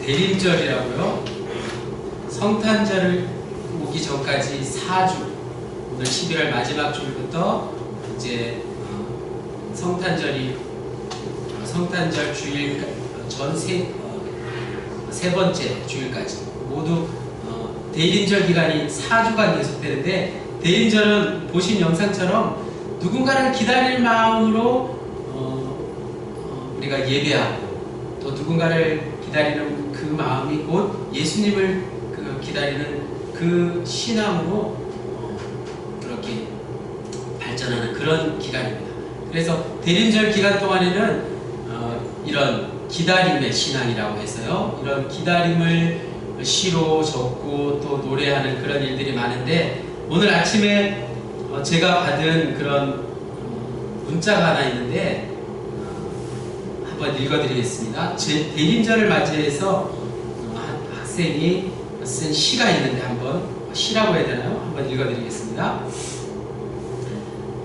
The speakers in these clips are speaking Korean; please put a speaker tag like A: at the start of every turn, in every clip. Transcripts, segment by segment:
A: 대림절이라고요. 성탄절을 오기 전까지 4주, 오늘 11월 마지막 주일부터 이제 성탄절 주일 전 세 번째 주일까지 모두 대림절 기간이 4주간 계속되는데, 대림절은 보신 영상처럼 누군가를 기다릴 마음으로 우리가 예배하고, 또 누군가를 기다리는 그 마음이 곧 예수님을 기다리는 그 신앙으로 그렇게 발전하는 그런 기간입니다. 그래서 대림절 기간 동안에는 이런 기다림의 신앙이라고 해서요, 이런 기다림을 시로 적고 또 노래하는 그런 일들이 많은데, 오늘 아침에 제가 받은 그런 문자가 하나 있는데 한번 읽어드리겠습니다. 대림절을 맞이해서 학생이 쓴 시가 있는데, 한번 시라고 해야 되나요? 한번 읽어드리겠습니다.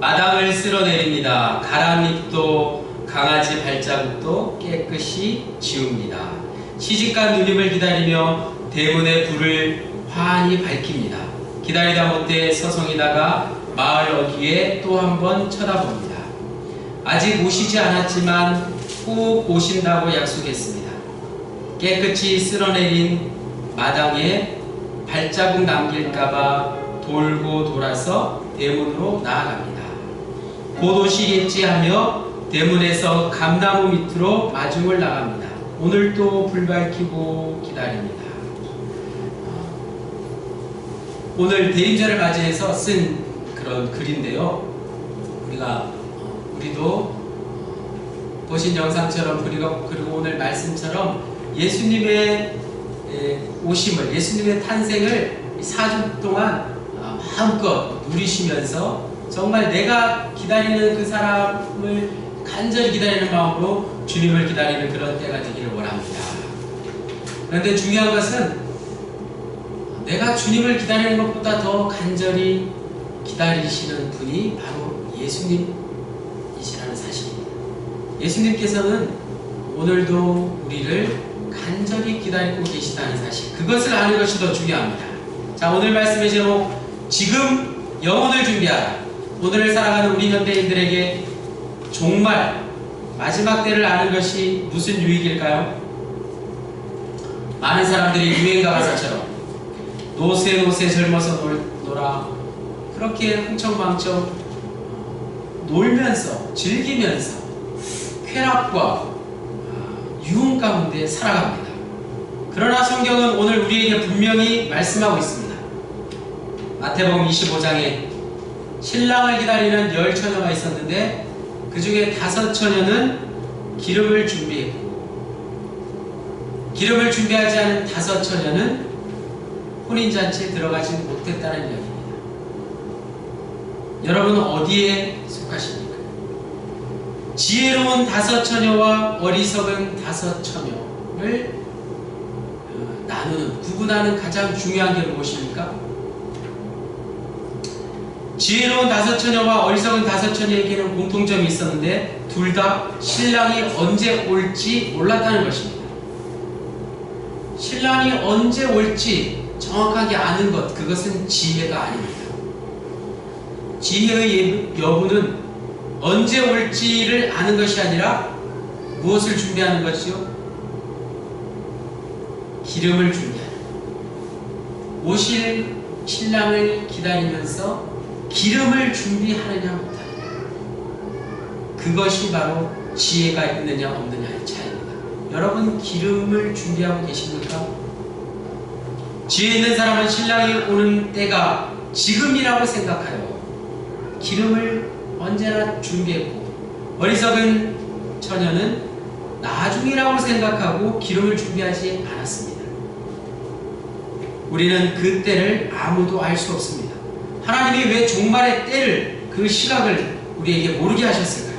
A: 마당을 쓸어내립니다. 가랑잎도 강아지 발자국도 깨끗이 지웁니다. 시집간 누님을 기다리며 대문의 불을 환히 밝힙니다. 기다리다 못해 서성이다가 마을 어귀에 또 한 번 쳐다봅니다. 아직 오시지 않았지만 꼭 오신다고 약속했습니다. 깨끗이 쓸어내린 마당에 발자국 남길까봐 돌고 돌아서 대문으로 나아갑니다. 곧 오시겠지 하며 대문에서 감나무 밑으로 마중을 나갑니다. 오늘도 불 밝히고 기다립니다. 오늘 대림절을 맞이해서 쓴 그런 글인데요, 우리도 보신 영상처럼, 그리고 오늘 말씀처럼 예수님의 오심을, 예수님의 탄생을 4주 동안 마음껏 누리시면서 정말 내가 기다리는 그 사람을 간절히 기다리는 마음으로 주님을 기다리는 그런 때가 되기를 원합니다. 그런데 중요한 것은 내가 주님을 기다리는 것보다 더 간절히 기다리시는 분이 바로 예수님이시라는 사실입니다. 예수님께서는 오늘도 우리를 간절히 기다리고 계시다는 사실, 그것을 아는 것이 더 중요합니다. 자, 오늘 말씀의 제목, 지금 영혼을 준비하라. 오늘을 살아가는 우리 현대인들에게 종말, 마지막 때를 아는 것이 무슨 유익일까요? 많은 사람들이 유행가 가사처럼 노세 젊어서 놀아, 그렇게 흥청망청 놀면서 즐기면서 쾌락과 유흥 가운데 살아갑니다. 그러나 성경은 오늘 우리에게 분명히 말씀하고 있습니다. 마태복음 25장에 신랑을 기다리는 10처녀가 있었는데 그 중에 5처녀는 기름을 준비했고, 기름을 준비하지 않은 5처녀는 혼인잔치에 들어가지 못했다는 이야기입니다. 여러분은 어디에 속하십니까? 지혜로운 5처녀와 어리석은 5처녀를 구분하는 가장 중요한 게 무엇입니까? 지혜로운 5처녀와 어리석은 5처녀에게는 공통점이 있었는데, 둘 다 신랑이 언제 올지 몰랐다는 것입니다. 신랑이 언제 올지 정확하게 아는 것, 그것은 지혜가 아닙니다. 지혜의 여부는 언제 올지를 아는 것이 아니라 무엇을 준비하는 것이요? 기름을 준비하는 것. 오실 신랑을 기다리면서 기름을 준비하느냐 못하느냐, 그것이 바로 지혜가 있느냐 없느냐의 차이입니다. 여러분, 기름을 준비하고 계십니까? 지혜 있는 사람은 신랑이 오는 때가 지금이라고 생각하여 기름을 언제나 준비했고, 어리석은 처녀는 나중이라고 생각하고 기름을 준비하지 않았습니다. 우리는 그 때를 아무도 알 수 없습니다. 하나님이 왜 종말의 때를, 그 시각을 우리에게 모르게 하셨을까요?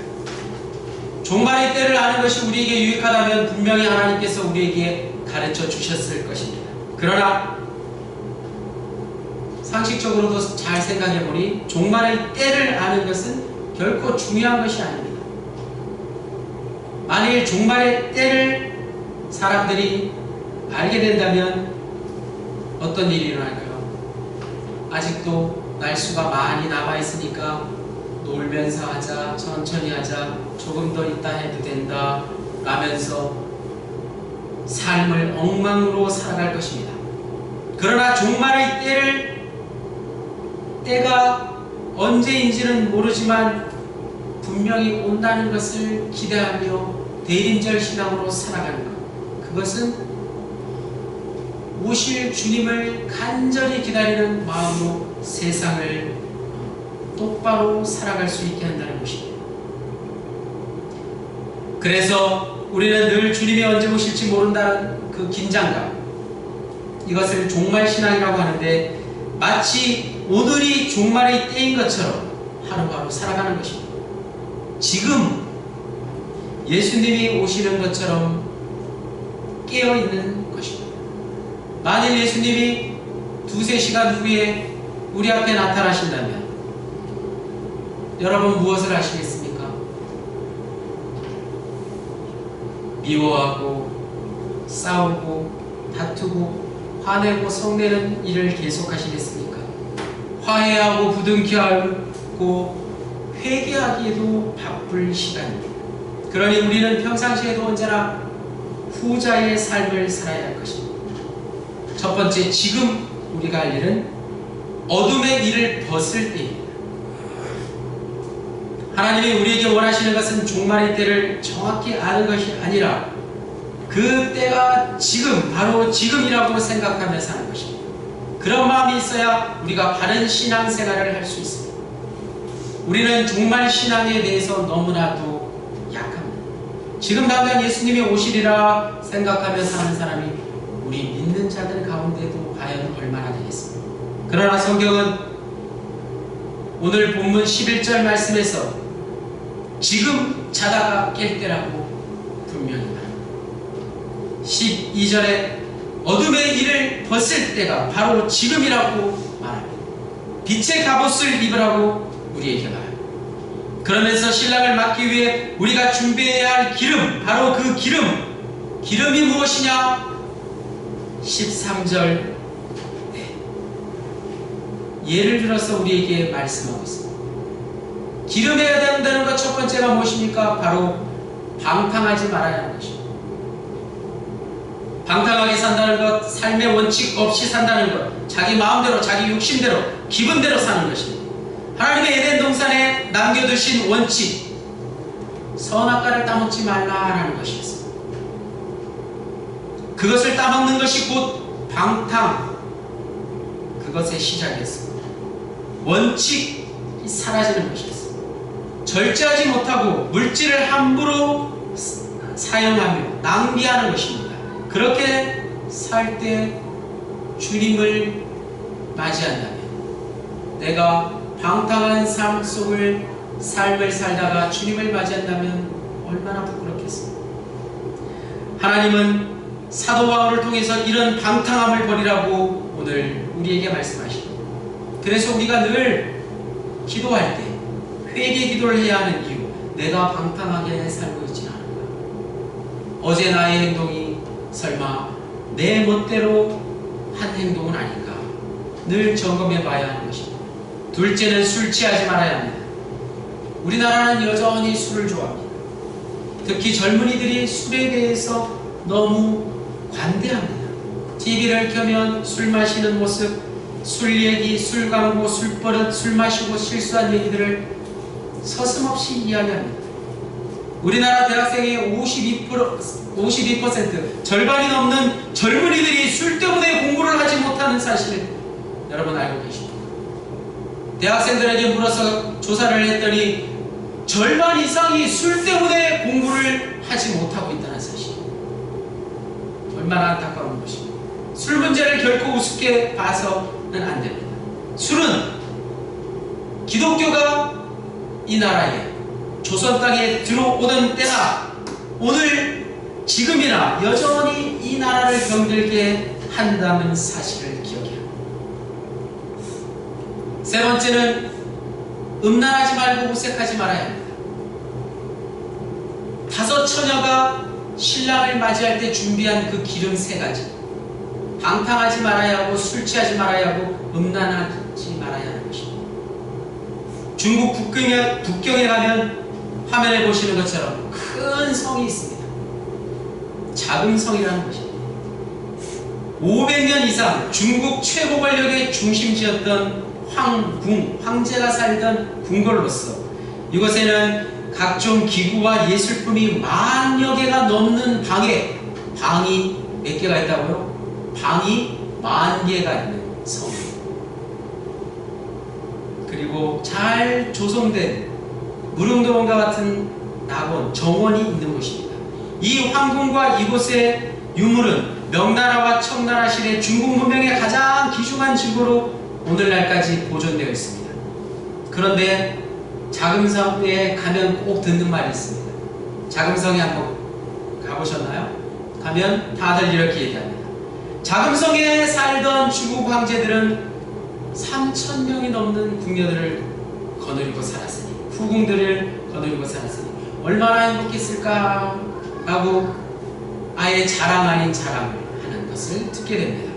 A: 종말의 때를 아는 것이 우리에게 유익하다면 분명히 하나님께서 우리에게 가르쳐 주셨을 것입니다. 그러나 상식적으로도 잘 생각해보니 종말의 때를 아는 것은 결코 중요한 것이 아닙니다. 만일 종말의 때를 사람들이 알게 된다면 어떤 일이 일어날까요? 아직도 날수가 많이 남아있으니까 놀면서 하자, 천천히 하자, 조금 더 있다 해도 된다 라면서 삶을 엉망으로 살아갈 것입니다. 그러나 종말의 때가 언제인지는 모르지만 분명히 온다는 것을 기대하며 대림절 신앙으로 살아가는 것, 그것은 오실 주님을 간절히 기다리는 마음으로 세상을 똑바로 살아갈 수 있게 한다는 것입니다. 그래서 우리는 늘 주님이 언제 오실지 모른다는 그 긴장감, 이것을 종말신앙이라고 하는데 마치 오늘이 종말의 때인 것처럼 하루하루 살아가는 것입니다. 지금 예수님이 오시는 것처럼 깨어있는 것입니다. 만일 예수님이 2-3시간 후에 우리 앞에 나타나신다면 여러분 무엇을 하시겠습니까? 미워하고 싸우고 다투고 화내고 성내는 일을 계속하시겠습니까? 화해하고 부둥켜하고 회개하기에도 바쁠 시간입니다. 그러니 우리는 평상시에도 언제나 후자의 삶을 살아야 할 것입니다. 첫 번째, 지금 우리가 할 일은 어둠의 일을 벗을 때입니다. 하나님이 우리에게 원하시는 것은 종말의 때를 정확히 아는 것이 아니라 그 때가 지금, 바로 지금이라고 생각하며 사는 것입니다. 그런 마음이 있어야 우리가 바른 신앙생활을 할 수 있습니다. 우리는 종말 신앙에 대해서 너무나도 약합니다. 지금 당장 예수님이 오시리라 생각하며 사는 사람이 우리 믿는 자들 가운데도 과연 얼마나 되겠습니까? 그러나 성경은 오늘 본문 11절 말씀에서 지금 자다가 깰 때라고 분명히 말합니다. 12절에 어둠의 일을 벗을 때가 바로 지금이라고 말합니다. 빛의 갑옷을 입으라고 우리에게 말합니다. 그러면서 신랑을 맞기 위해 우리가 준비해야 할 기름, 바로 그 기름이 무엇이냐? 13절 예를 들어서 우리에게 말씀하고 있습니다. 기름해야 된다는 것 첫 번째가 무엇입니까? 바로 방탕하지 말아야 하는 것입니다. 방탕하게 산다는 것, 삶의 원칙 없이 산다는 것, 자기 마음대로, 자기 욕심대로, 기분대로 사는 것입니다. 하나님의 에덴 동산에 남겨두신 원칙, 선악과를 따먹지 말라라는 것이었습니다. 그것을 따먹는 것이 곧 방탕, 그것의 시작이었습니다. 원칙이 사라지는 것이었습니다. 절제하지 못하고 물질을 함부로 사용하며 낭비하는 것입니다. 그렇게 살 때 주님을 맞이한다면, 내가 방탕한 삶을 살다가 주님을 맞이한다면 얼마나 부끄럽겠습니까? 하나님은 사도 바울을 통해서 이런 방탕함을 버리라고 오늘 우리에게 말씀하십니다. 그래서 우리가 늘 기도할 때 회개 기도를 해야 하는 이유, 내가 방탕하게 살고 있지 않은가? 어제 나의 행동이 설마 내 멋대로 한 행동은 아닌가? 늘 점검해 봐야 하는 것입니다. 둘째는 술 취하지 말아야 합니다. 우리나라는 여전히 술을 좋아합니다. 특히 젊은이들이 술에 대해서 너무 관대합니다. TV를 켜면 술 마시는 모습, 술 얘기, 술 광고, 술 버릇, 술 마시고 실수한 얘기들을 서슴없이 이야기합니다. 우리나라 대학생의 52%, 절반이 넘는 젊은이들이 술 때문에 공부를 하지 못하는 사실을 여러분 알고 계십니까? 대학생들에게 물어서 조사를 했더니 절반 이상이 술 때문에 공부를 하지 못하고 있다는 사실. 얼마나 안타까운 것입니다. 술 문제를 결코 우습게 봐서는 안 됩니다. 술은 기독교가 이 나라에, 조선 땅에 들어오던 때나 오늘 지금이나 여전히 이 나라를 병들게 한다는 사실을 기억해야 합니다. 세 번째는 음란하지 말고 우색하지 말아야 합니다. 5 처녀가 신랑을 맞이할 때 준비한 그 기름 3가지, 방탕하지 말아야 하고 술 취하지 말아야 하고 음란하지 말아야 하는 것입니다. 중국 북경에 가면 화면에 보시는 것처럼 큰 성이 있습니다. 자금성이라는 것입니다. 500년 이상 중국 최고 권력의 중심지였던 황제가 살던 궁궐로서 이곳에는 각종 기구와 예술품이 만여 개가 넘는 방이 몇 개가 있다고요? 방이 10,000개가 있는 성입니다. 그리고 잘 조성된 무릉도원과 같은 낙원, 정원이 있는 곳입니다. 이 황궁과 이곳의 유물은 명나라와 청나라 시대 중국 문명의 가장 귀중한 증거로 오늘날까지 보존되어 있습니다. 그런데 자금성에 가면 꼭 듣는 말이 있습니다. 자금성에 한번 가보셨나요? 가면 다들 이렇게 얘기합니다. 자금성에 살던 중국 황제들은 3,000명이 넘는 궁녀들을 거느리고 살았으니, 후궁들을 거느리고 살았으니 얼마나 행복했을까 라고 아예 자랑 아닌 자랑을 하는 것을 듣게 됩니다.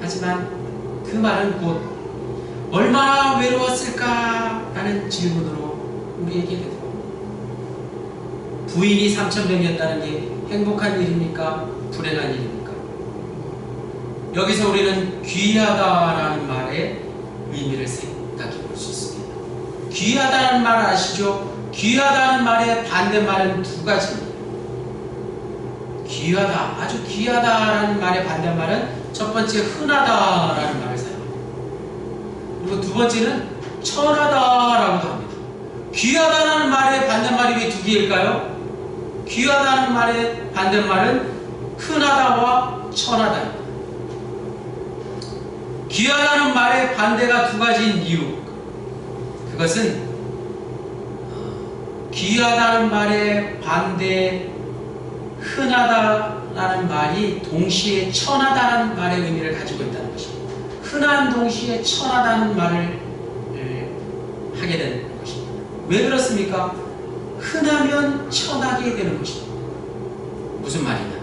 A: 하지만 그 말은 곧 얼마나 외로웠을까 라는 질문으로 우리에게 되더라고요. 부인이 3,000명이었다는 게 행복한 일입니까? 불행한 일입니까? 여기서 우리는 귀하다라는 말의 의미를 생각해 볼 수 있습니다. 귀하다는 말 아시죠? 귀하다는 말의 반대말은 두 가지입니다. 귀하다, 아주 귀하다라는 말의 반대말은 첫 번째 흔하다라는 말을 사용합니다. 그리고 두 번째는 천하다라고도 합니다. 귀하다라는 말의 반대말이 왜 두 개일까요? 귀하다는 말의 반대말은 흔하다와 천하다입니다. 귀하다는 말의 반대가 두 가지인 이유, 그것은 귀하다는 말의 반대 흔하다라는 말이 동시에 천하다는 말의 의미를 가지고 있다는 것입니다. 흔한 동시에 천하다는 말을 하게 되는 것입니다. 왜 그렇습니까? 흔하면 천하게 되는 것입니다. 무슨 말이냐?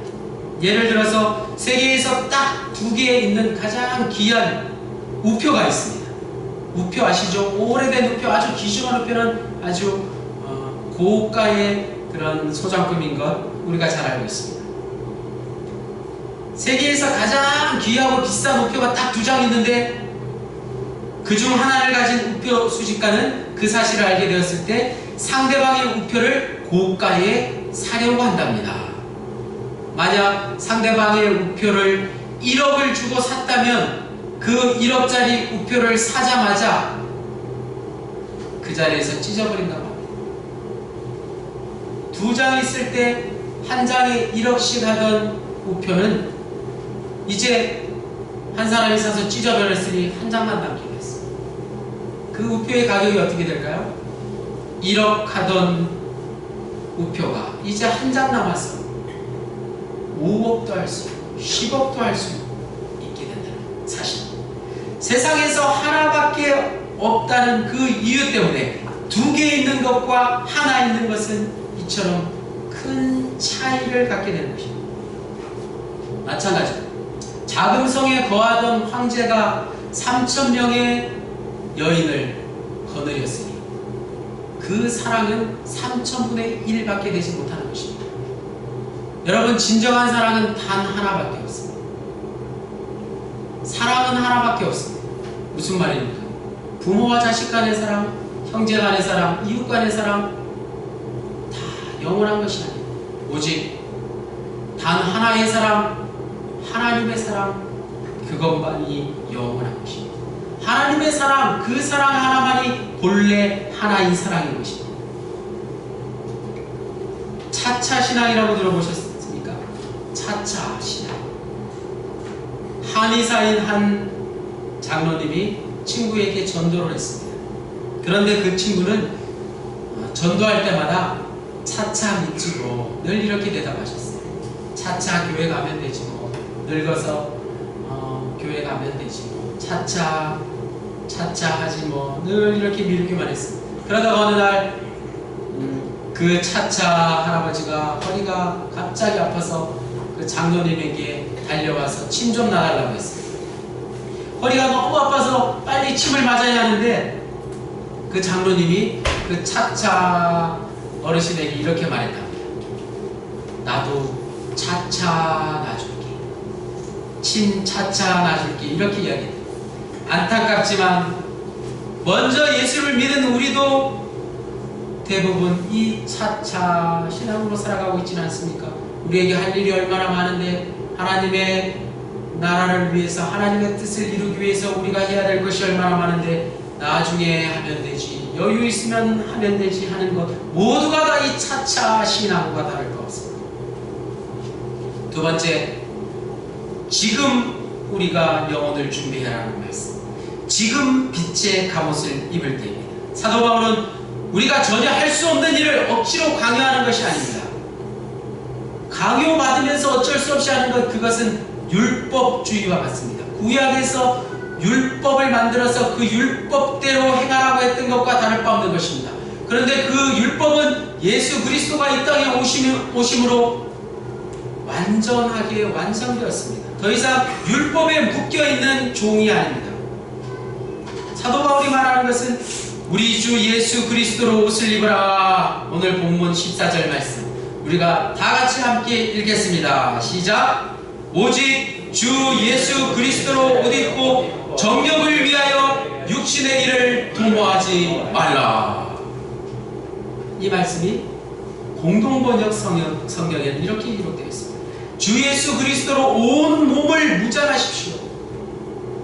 A: 예를 들어서 세계에서 딱 두 개 있는 가장 귀한 우표가 있습니다. 우표 아시죠? 오래된 우표, 아주 귀중한 우표는 아주 고가의 그런 소장품인 것 우리가 잘 알고 있습니다. 세계에서 가장 귀하고 비싼 우표가 딱 두 장 있는데 그중 하나를 가진 우표 수집가는 그 사실을 알게 되었을 때 상대방의 우표를 고가에 사려고 한답니다. 만약 상대방의 우표를 1억을 주고 샀다면 그 1억짜리 우표를 사자마자 그 자리에서 찢어버린다고 합니다. 두 장 있을 때 한 장에 1억씩 하던 우표는 이제 한 사람이 사서 찢어버렸으니 한 장만 남기게 했어요. 그 우표의 가격이 어떻게 될까요? 1억 하던 우표가 이제 한 장 남았어. 5억도 할 수 있고 10억도 할 수 있게 된다는 사실. 세상에서 하나밖에 없다는 그 이유 때문에 두 개 있는 것과 하나 있는 것은 이처럼 큰 차이를 갖게 되는 것입니다. 마찬가지로 자금성에 거하던 황제가 3,000명의 여인을 거느렸으니 그 사랑은 3,000분의 1밖에 되지 못하는 것입니다. 여러분, 진정한 사랑은 단 하나밖에 없습니다. 사랑은 하나밖에 없습니다. 무슨 말입니까? 부모와 자식 간의 사랑, 형제 간의 사랑, 이웃 간의 사랑, 다 영원한 것이 아닙니다. 오직 단 하나의 사랑, 하나님의 사랑, 그것만이 영원한 것입니다. 하나님의 사랑, 그 사랑 하나만이 본래 하나인 사랑인 것입니다. 차차 신앙이라고 들어보셨습니까? 차차 신앙. 한의사인 한 장로님이 친구에게 전도를 했습니다. 그런데 그 친구는 전도할 때마다 차차 믿지 뭐 늘 이렇게 대답하셨어요. 차차 교회 가면 되지 뭐, 늙어서 교회 가면 되지 뭐, 차차 하지 뭐, 늘 이렇게 미루기만 했어요. 그러다가 어느 날 그 차차 할아버지가 허리가 갑자기 아파서 그 장로님에게 달려와서 침 좀 놔달라고 했어요. 허리가 너무 아파서 빨리 침을 맞아야 하는데 그 장로님이 그 차차 어르신에게 이렇게 말했답니다. 나도 차차 놔줄게. 침 차차 놔줄게. 이렇게 이야기해요. 안타깝지만 먼저 예수를 믿은 우리도 대부분 이 차차 신앙으로 살아가고 있지는 않습니까? 우리에게 할 일이 얼마나 많은데 하나님의 나라를 위해서 하나님의 뜻을 이루기 위해서 우리가 해야 될 것이 얼마나 많은데 나중에 하면 되지, 여유 있으면 하면 되지 하는 것 모두가 다 이 차차 신앙과 다를 것 없습니다. 두 번째, 지금 우리가 영혼을 준비해야 하는 말씀. 지금 빛의 갑옷을 입을 때입니다. 사도 바울은 우리가 전혀 할 수 없는 일을 억지로 강요하는 것이 아닙니다. 강요받으면서 어쩔 수 없이 하는 것, 그것은 율법주의와 같습니다. 구약에서 율법을 만들어서 그 율법대로 행하라고 했던 것과 다를 바 없는 것입니다. 그런데 그 율법은 예수 그리스도가 이 땅에 오심으로 완전하게 완성되었습니다. 더 이상 율법에 묶여있는 종이 아닙니다. 사도 바울이 말하는 것은 우리 주 예수 그리스도로 옷을 입으라. 오늘 본문 14절 말씀 우리가 다같이 함께 읽겠습니다. 시작. 오직 주 예수 그리스도로 옷 입고 정욕을 위하여 육신의 일을 도모하지 말라. 이 말씀이 공동번역 성경에는 이렇게 기록되어 있습니다. 주 예수 그리스도로 온 몸을 무장하십시오.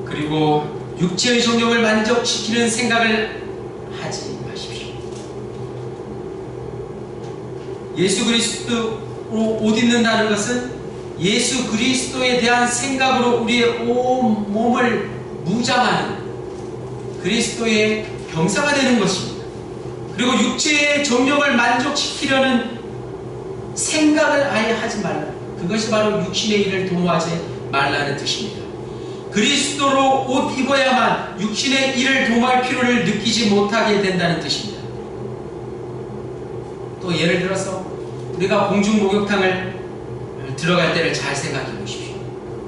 A: 그리고 육체의 정욕을 만족시키는 생각을 하지 마십시오. 예수 그리스도로 옷 입는다는 것은 예수 그리스도에 대한 생각으로 우리의 온 몸을 무장하는 그리스도의 병사가 되는 것입니다. 그리고 육체의 정욕을 만족시키려는 생각을 아예 하지 말라. 그것이 바로 육신의 일을 도모하지 말라는 뜻입니다. 그리스도로 옷 입어야만 육신의 일을 도모할 필요를 느끼지 못하게 된다는 뜻입니다. 또 예를 들어서 우리가 공중 목욕탕을 들어갈 때를 잘 생각해 보십시오.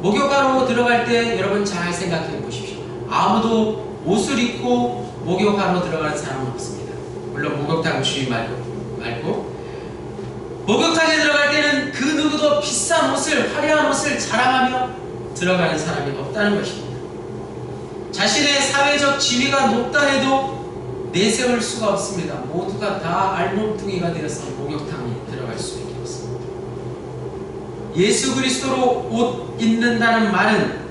A: 목욕하러 들어갈 때 여러분 잘 생각해 보십시오. 아무도 옷을 입고 목욕하러 들어가는 사람은 없습니다. 물론 목욕탕 주인 말고 목욕탕에 들어갈 때는 그 누구도 비싼 옷을, 화려한 옷을 자랑하며 들어가는 사람이 없다는 것입니다. 자신의 사회적 지위가 높다 해도 내세울 수가 없습니다. 모두가 다 알몸뚱이가 되어서 목욕탕에 들어갈 수밖에 없습니다. 예수 그리스도로 옷 입는다는 말은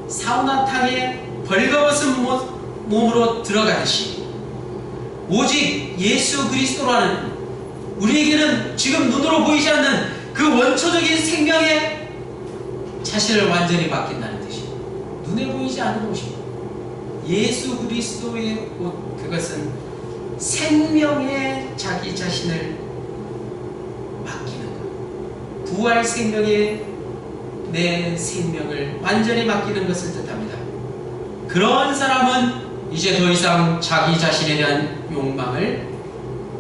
A: 사우나탕에 벌거벗은 몸으로 들어가듯이 오직 예수 그리스도라는 우리에게는 지금 눈으로 보이지 않는 그 원초적인 생명에 자신을 완전히 맡긴다는 뜻입니다. 눈에 보이지 않는 옷입니다. 예수 그리스도의 옷, 그것은 생명에 자기 자신을 맡기는 것, 부활 생명에 내 생명을 완전히 맡기는 것을 뜻합니다. 그런 사람은 이제 더 이상 자기 자신에 대한 욕망을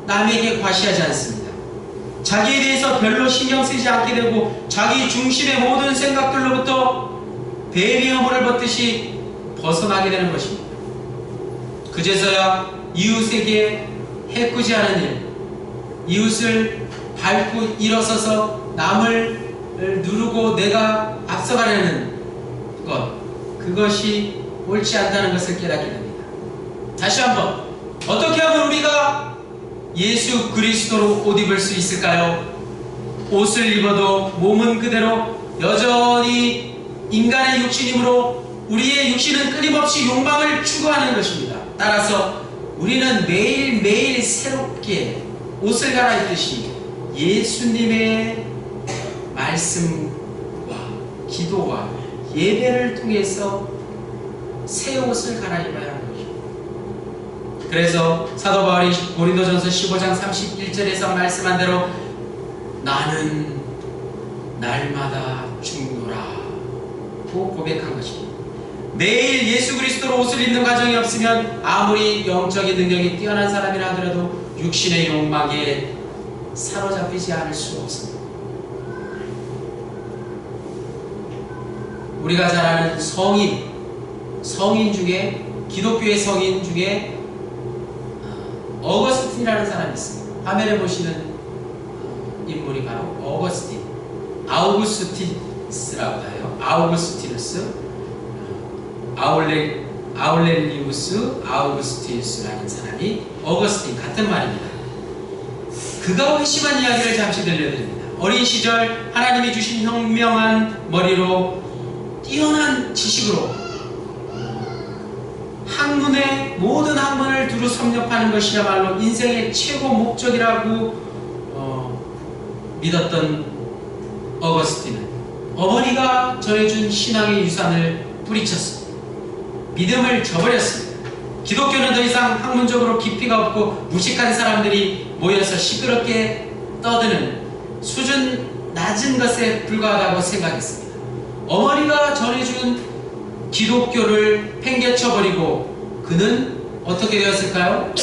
A: 남에게 과시하지 않습니다. 자기에 대해서 별로 신경 쓰지 않게 되고 자기 중심의 모든 생각들로부터 뱀이 허물을 벗듯이 벗어나게 되는 것입니다. 그제서야 이웃에게 해코지 하는 일, 이웃을 밟고 일어서서 남을 누르고 내가 앞서가려는 것, 그것이 옳지 않다는 것을 깨닫게 됩니다. 다시 한번, 어떻게 하면 우리가 예수 그리스도로 옷 입을 수 있을까요? 옷을 입어도 몸은 그대로 여전히 인간의 육신이므로 우리의 육신은 끊임없이 욕망을 추구하는 것입니다. 따라서 우리는 매일매일 새롭게 옷을 갈아입듯이 예수님의 말씀과 기도와 예배를 통해서 새 옷을 갈아입어야 하는 것입니다. 그래서 사도 바울이 고린도전서 15장 31절에서 말씀한 대로 나는 날마다 죽노라 고 고백한 것입니다. 매일 예수 그리스도로 옷을 입는 과정이 없으면 아무리 영적인 능력이 뛰어난 사람이라 하더라도 육신의 욕망에 사로잡히지 않을 수 없습니다. 우리가 잘 아는 성인 중에, 기독교의 성인 중에 어거스틴이라는 사람이 있습니다. 화면에 보시는 인물이 바로 어거스틴, 아우구스티스라고 해요. 아우구스티누스, 아울렐리우스 아우구스티누스라는 사람이 어거스틴, 같은 말입니다. 그가 회심한 이야기를 잠시 들려드립니다. 어린 시절 하나님이 주신 현명한 머리로, 뛰어난 지식으로 모든 학문을 두루 섭렵하는 것이야말로 인생의 최고 목적이라고 믿었던 어거스틴은 어머니가 전해준 신앙의 유산을 뿌리쳤습니다. 믿음을 저버렸습니다. 기독교는 더 이상 학문적으로 깊이가 없고 무식한 사람들이 모여서 시끄럽게 떠드는 수준 낮은 것에 불과하다고 생각했습니다. 어머니가 전해준 기독교를 팽개쳐버리고 그는 어떻게 되었을까요?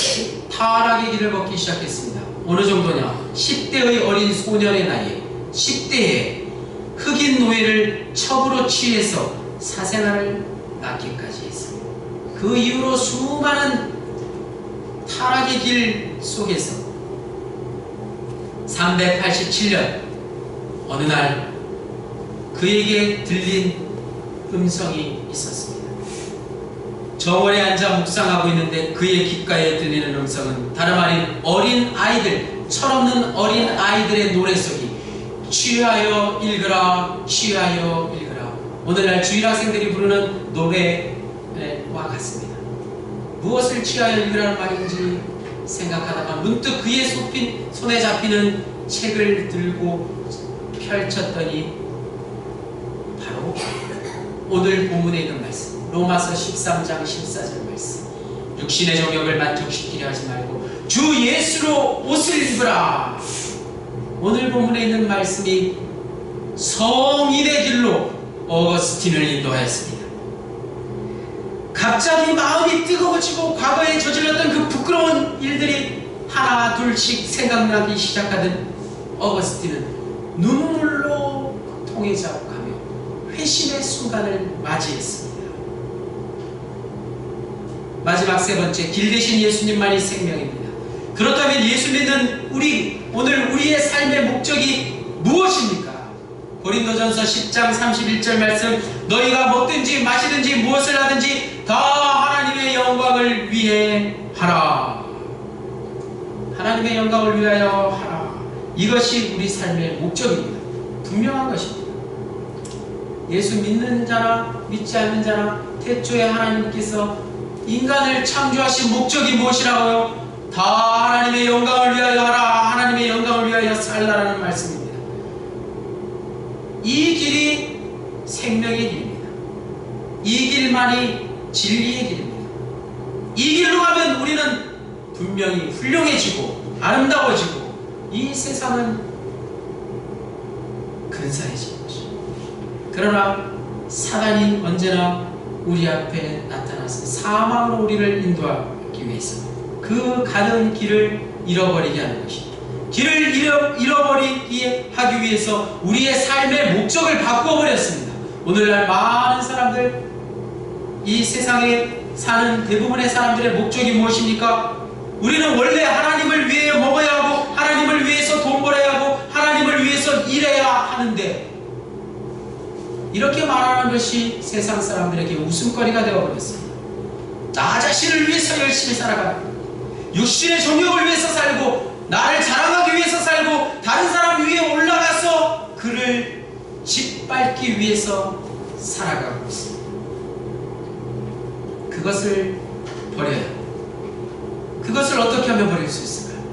A: 타락의 길을 걷기 시작했습니다. 어느 정도냐? 10대의 어린 소년의 나이에 10대에 흑인 노예를 첩으로 취해서 사생활을 낳기까지 했습니다. 그 이후로 수많은 타락의 길 속에서 387년 어느 날 그에게 들린 음성이 있었습니다. 정원에 앉아 묵상하고 있는데 그의 귓가에 들리는 음성은 다름 아닌 어린 아이들, 철없는 어린 아이들의 노래소리. 취하여 읽으라, 취하여 읽으라. 오늘날 주일학생들이 부르는 노래와 같습니다. 무엇을 취하여 읽으라는 말인지 생각하다가 문득 그의 손에 잡히는 책을 들고 펼쳤더니 바로 오늘 본문에 있는 말씀, 로마서 13장 14절 말씀. 육신의 정욕을 만족시키려 하지 말고 주 예수로 옷을 입으라. 오늘 본문에 있는 말씀이 성인의 길로 어거스틴을 인도하였습니다. 갑자기 마음이 뜨거워지고 과거에 저질렀던 그 부끄러운 일들이 하나 둘씩 생각나기 시작하던 어거스틴은 눈물로 고통에 자욱하며 회심의 순간을 맞이했습니다. 마지막 세 번째, 길 대신 예수님만이 생명입니다. 그렇다면 예수 믿는 오늘 우리의 삶의 목적이 무엇입니까? 고린도전서 10장 31절 말씀, 너희가 먹든지 마시든지 무엇을 하든지 다 하나님의 영광을 위해 하라. 하나님의 영광을 위하여 하라. 이것이 우리 삶의 목적입니다. 분명한 것입니다. 예수 믿는 자나 믿지 않는 자나 태초에 하나님께서 인간을 창조하신 목적이 무엇이라고요? 다 하나님의 영광을 위하여 하라. 하나님의 영광을 위하여 살라라는 말씀입니다. 이 길이 생명의 길입니다. 이 길만이 진리의 길입니다. 이 길로 가면 우리는 분명히 훌륭해지고 아름다워지고 이 세상은 근사해질 것입니다. 그러나 사단이 언제나 우리 앞에 나타나서 사망으로 우리를 인도하기 위해서 그 가는 길을 잃어버리게 하는 것입니다. 길을 잃어버리게 하기 위해서 우리의 삶의 목적을 바꿔버렸습니다. 오늘날 많은 사람들, 이 세상에 사는 대부분의 사람들의 목적이 무엇입니까? 우리는 원래 하나님을 위해 먹어야 하고 하나님을 위해서 돈 벌어야 하고 하나님을 위해서 일해야 하는데, 이렇게 말하는 것이 세상 사람들에게 웃음거리가 되어버렸습니다. 나 자신을 위해서 열심히 살아가고 육신의 정욕을 위해서 살고 나를 자랑하기 위해서 살고 다른 사람 위에 올라가서 그를 짓밟기 위해서 살아가고 있습니다. 그것을 버려야 합니다. 그것을 어떻게 하면 버릴 수 있을까요?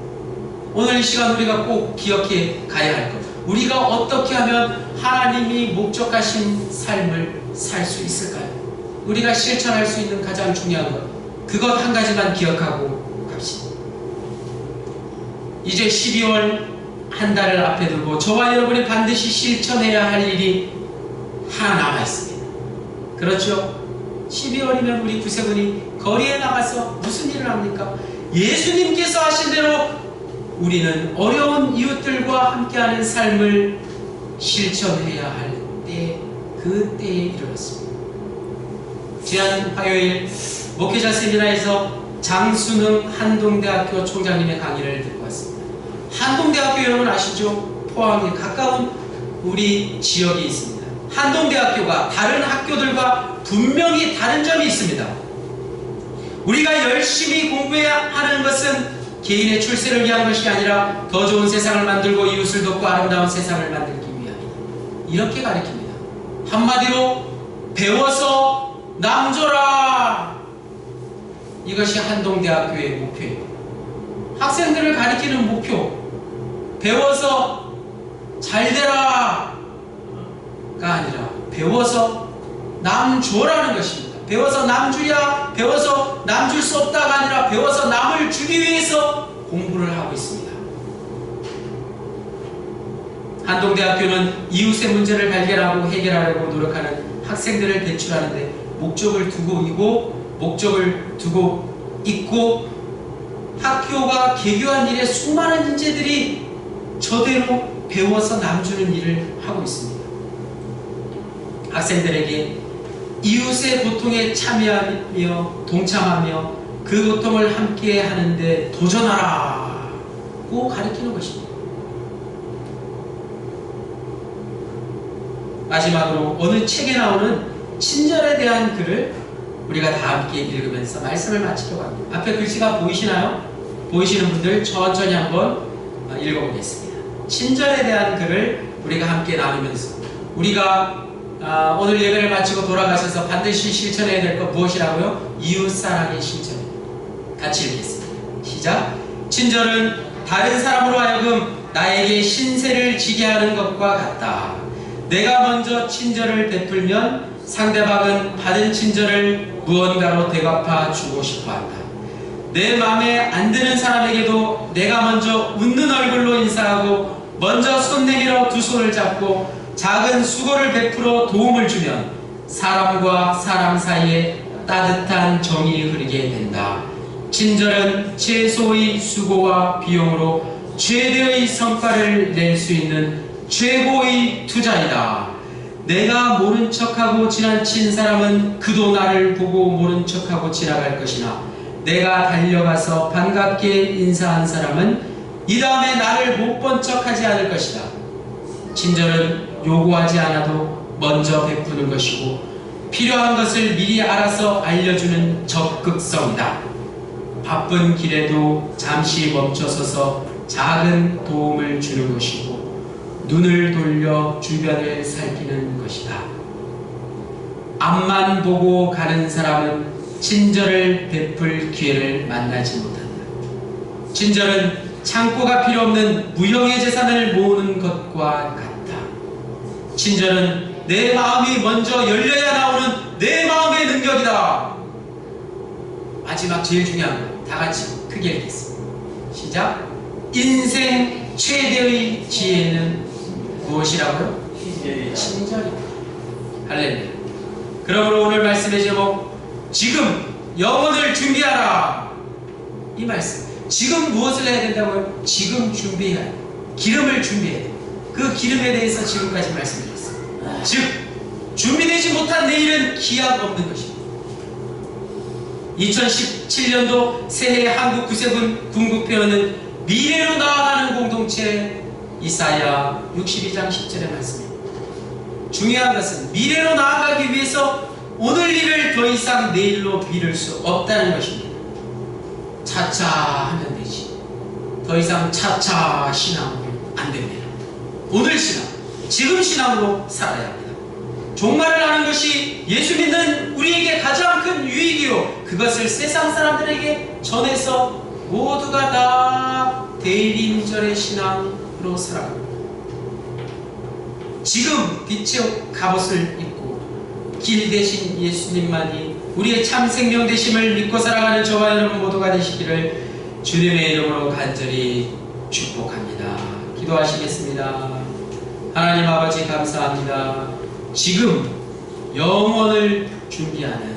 A: 오늘 이 시간 우리가 꼭 기억해 가야 할 것, 우리가 어떻게 하면 하나님이 목적하신 삶을 살 수 있을까요? 우리가 실천할 수 있는 가장 중요한 것, 그것 한 가지만 기억하고 갑시다. 이제 12월 한 달을 앞에 두고 저와 여러분이 반드시 실천해야 할 일이 하나 남아 있습니다. 그렇죠? 12월이면 우리 구세군이 거리에 나가서 무슨 일을 합니까? 예수님께서 하신 대로 우리는 어려운 이웃들과 함께하는 삶을 실천해야 할 때 그 때에 이르렀습니다. 지난 화요일 목회자 세미나에서 장순흥 한동대학교 총장님의 강의를 듣고 왔습니다. 한동대학교 여러분 아시죠? 포항에 가까운 우리 지역에 있습니다. 한동대학교가 다른 학교들과 분명히 다른 점이 있습니다. 우리가 열심히 공부해야 하는 것은 개인의 출세를 위한 것이 아니라 더 좋은 세상을 만들고 이웃을 돕고 아름다운 세상을 만들기 위함이다. 이렇게 가르칩니다. 한마디로 배워서 남줘라. 이것이 한동대학교의 목표입니다. 학생들을 가리키는 목표, 배워서 잘되라가 아니라 배워서 남줘라는 것입니다. 배워서 남주랴, 배워서 남줄 수 없다가 아니라 배워서 남을 주기 위해서 공부를 하고 있습니다. 한동대학교는 이웃의 문제를 발견하고 해결하려고 노력하는 학생들을 배출하는데 목적을 두고 있고 학교가 개교한 일에 수많은 인재들이 저대로 배워서 남주는 일을 하고 있습니다. 학생들에게 이웃의 고통에 참여하며 동참하며 그 고통을 함께 하는데 도전하라고 가르치는 것입니다. 마지막으로 어느 책에 나오는 친절에 대한 글을 우리가 다 함께 읽으면서 말씀을 마치려고 합니다. 앞에 글씨가 보이시나요? 보이시는 분들 천천히 한번 읽어보겠습니다. 친절에 대한 글을 우리가 함께 나누면서 우리가 오늘 예배를 마치고 돌아가셔서 반드시 실천해야 될 것 무엇이라고요? 이웃사랑의 실천입니다. 같이 읽겠습니다. 시작. 친절은 다른 사람으로 하여금 나에게 신세를 지게 하는 것과 같다. 내가 먼저 친절을 베풀면 상대방은 받은 친절을 무언가로 되갚아 주고 싶어 한다. 내 마음에 안 드는 사람에게도 내가 먼저 웃는 얼굴로 인사하고 먼저 손 내밀어 두 손을 잡고 작은 수고를 베풀어 도움을 주면 사람과 사람 사이에 따뜻한 정이 흐르게 된다. 친절은 최소의 수고와 비용으로 최대의 성과를 낼 수 있는 최고의 투자이다. 내가 모른 척하고 지나친 사람은 그도 나를 보고 모른 척하고 지나갈 것이나 내가 달려가서 반갑게 인사한 사람은 이 다음에 나를 못 본 척하지 않을 것이다. 친절은 요구하지 않아도 먼저 베푸는 것이고 필요한 것을 미리 알아서 알려주는 적극성이다. 바쁜 길에도 잠시 멈춰서서 작은 도움을 주는 것이고 눈을 돌려 주변을 살피는 것이다. 앞만 보고 가는 사람은 친절을 베풀 기회를 만나지 못한다. 친절은 창고가 필요 없는 무형의 재산을 모으는 것과 같다. 친절은 내 마음이 먼저 열려야 나오는 내 마음의 능력이다. 마지막 제일 중요한 거 다 같이 크게 읽겠습니다. 시작. 인생 최대의 지혜는 무엇이라고요? 친절입니다. 할렐루야. 그러므로 오늘 말씀의 제목 지금 영혼을 준비하라. 이 말씀 지금 무엇을 해야 된다고요? 지금 준비해야 해요. 기름을 준비해야 돼요. 그 기름에 대해서 지금까지 말씀드렸습니다. 즉 준비되지 못한 내일은 기약 없는 것입니다. 2017년도 새해 한국 구세군 군국회의는 미래로 나아가는 공동체 이사야 62장 10절의 말씀입니다. 중요한 것은 미래로 나아가기 위해서 오늘 일을 더 이상 내일로 미룰 수 없다는 것입니다. 차차 하면 되지. 더 이상 차차 신앙으로 안 됩니다. 오늘 신앙, 지금 신앙으로 살아야 합니다. 종말을 아는 것이 예수 믿는 우리에게 가장 큰 유익이요 그것을 세상 사람들에게 전해서 모두가 다 대리인절의 신앙으로 살아갑니다. 지금 빛의 갑옷을 입고 길 대신 예수님만이 우리의 참 생명 되심을 믿고 살아가는 저와 여러분 모두가 되시기를 주님의 이름으로 간절히 축복합니다. 기도하시겠습니다. 하나님 아버지 감사합니다. 지금 영원을 준비하는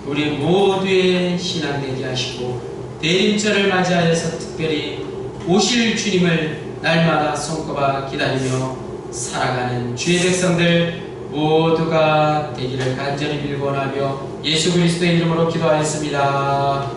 A: 우리 모두의 신앙 되게 하시고 대림절을 맞이하여서 특별히 오실 주님을 날마다 손꼽아 기다리며 살아가는 주의 백성들 모두가 되기를 간절히 빌곤하며 예수 그리스도의 이름으로 기도하였습니다.